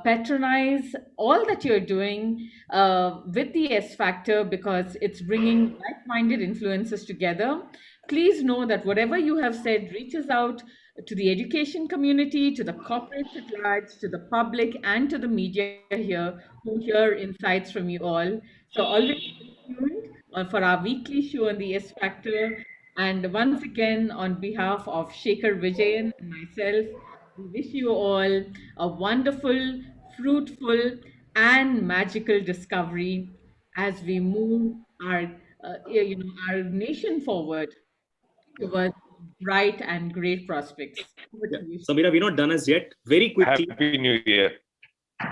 patronize all that you're doing with the S Factor because it's bringing like minded influences together. Please know that whatever you have said reaches out to the education community, to the corporates at large, to the public, and to the media here who hear insights from you all. So always stay tuned for our weekly show on the S Factor. And once again, on behalf of Shekhar Vijayan and myself, we wish you all a wonderful, fruitful, and magical discovery as we move our nation forward towards bright and great prospects. Over Yeah. to you. Samira, we're not done as yet. Very quickly, Happy New Year.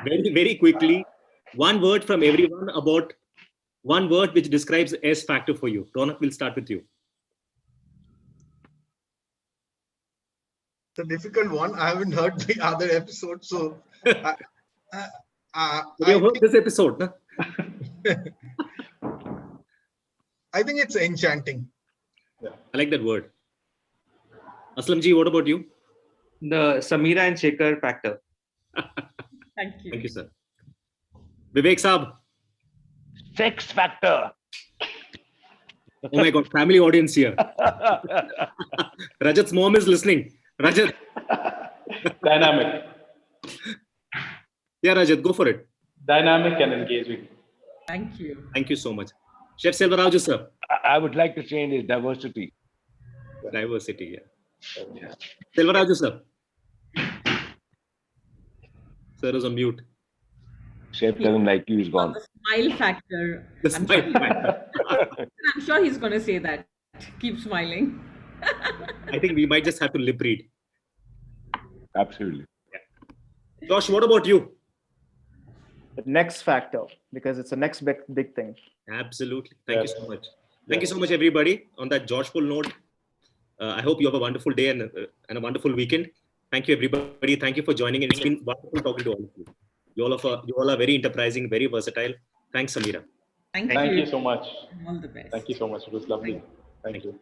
very quickly, one word from everyone about one word which describes S Factor for you. Ronak, we'll start with you. It's a difficult one. I haven't heard the other episode, so You I heard this episode, no? I think it's enchanting. I like that word. Aslamji, what about you? The Samira and Shekhar factor. Thank you. Thank you, sir. Vivek Saab. Sex factor. Oh my God, family audience here. Rajat's mom is listening. Rajat. Dynamic. Yeah, Rajat, go for it. Dynamic and engaging. Thank you. Thank you so much. Chef Selvaraju, sir. I would like to change is diversity. Diversity, yeah. Selvaraju, sir. Sir is on mute. Chef doesn't like you, he's gone. The smile factor. The I'm smile sure, factor. I'm sure he's going to say that. Keep smiling. I think we might just have to lip read. Absolutely. Josh, what about you? The next factor, because it's the next big thing. Absolutely. Thank you so much. Thank you so much, everybody. On that Joshful note, I hope you have a wonderful day and a wonderful weekend. Thank you, everybody. Thank you for joining in. It's been wonderful talking to all of you. You all are very enterprising, very versatile. Thanks, Samira. Thank Thank you. you so much. All the best. Thank you so much. It was lovely. Thank you.